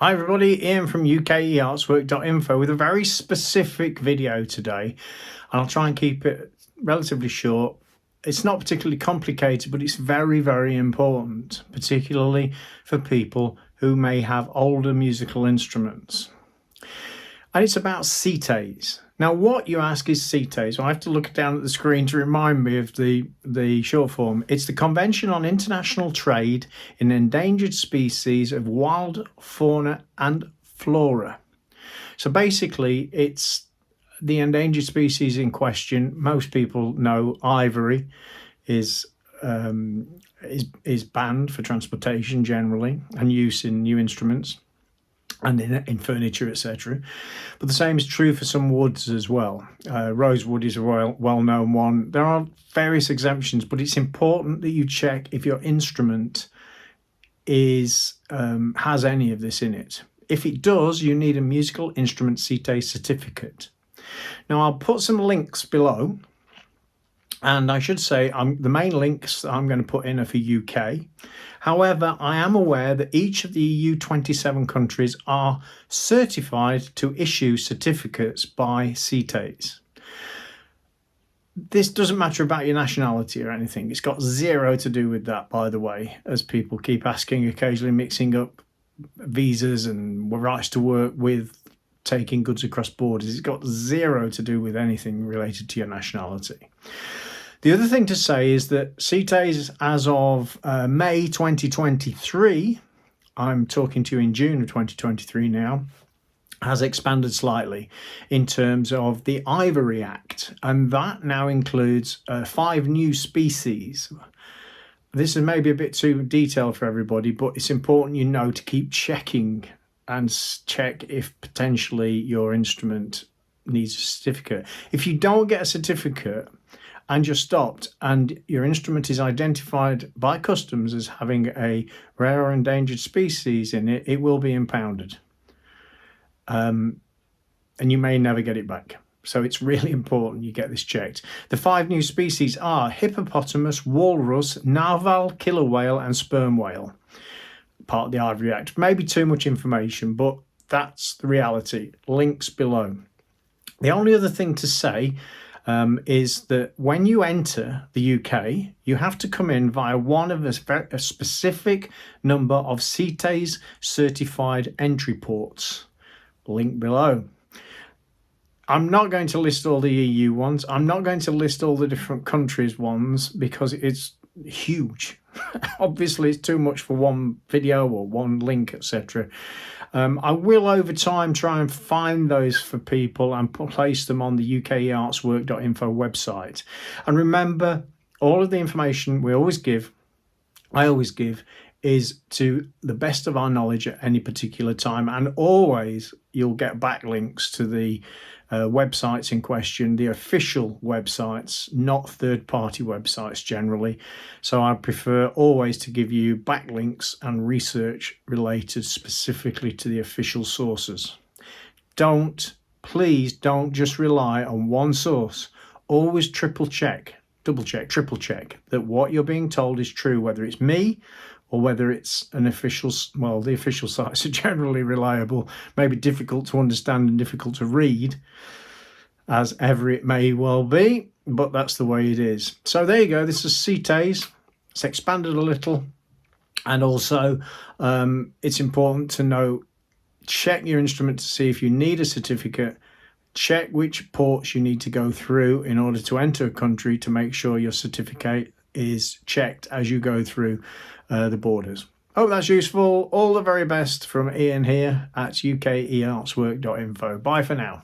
Hi everybody, Ian from UKEartswork.info with a very specific video today, and I'll try and keep it relatively short. It's not particularly complicated, but it's very, very important, particularly for people who may have older musical instruments. And it's about Cites. Now, what you ask is Cites. Well, I have to look down at the screen to remind me of the short form. It's the Convention on International Trade in Endangered Species of Wild Fauna and Flora. So basically, it's the endangered species in question. Most people know Ivory is banned for transportation generally and use in new instruments and in furniture, etc. But the same is true for some woods as well. Rosewood is a well-known one. There are various exemptions, but it's important that you check if your instrument has any of this in it. If it does, you need a musical instrument Cites certificate. Now, I'll put some links below. And I should say the main links I'm going to put in are for UK. However, I am aware that each of the EU 27 countries are certified to issue certificates by Cites. This doesn't matter about your nationality or anything. It's got zero to do with that, by the way, as people keep asking, occasionally mixing up visas and rights to work with taking goods across borders. It's got zero to do with anything related to your nationality. The other thing to say is that Cites, as of May 2023, I'm talking to you in June of 2023 now, has expanded slightly in terms of the Ivory Act, and that now includes 5 new species. This is maybe a bit too detailed for everybody, but it's important you know to keep checking and check if potentially your instrument needs a certificate. If you don't get a certificate and you're stopped and your instrument is identified by customs as having a rare or endangered species in it, it will be impounded. And you may never get it back. So it's really important you get this checked. The 5 new species are hippopotamus, walrus, narwhal, killer whale and sperm whale. Part of the Ivory Act. Maybe too much information, but that's the reality. Links below. The only other thing to say is that when you enter the UK, you have to come in via one of a specific number of Cites certified entry ports. Link below. I'm not going to list all the EU ones. I'm not going to list all the different countries ones because it's huge. Obviously, it's too much for one video or one link, etc. I will over time try and find those for people and place them on the UKEartswork.info website. And remember, all of the information I always give, is to the best of our knowledge at any particular time, and always you'll get backlinks to the websites in question, the official websites, not third-party websites generally. So I prefer always to give you backlinks and research related specifically to the official sources. Please don't just rely on one source. Always double check, triple check that what you're being told is true, whether it's me or whether it's an official. Well, the official sites are generally reliable, maybe difficult to understand and difficult to read, as ever it may well be, but that's the way it is. So there you go. This is Cites. It's expanded a little. And also, it's important to know, check your instrument to see if you need a certificate. Check which ports you need to go through in order to enter a country to make sure your certificate is checked as you go through the borders. Hope that's useful. All the very best from Ian here at UKEartswork.info. Bye for now.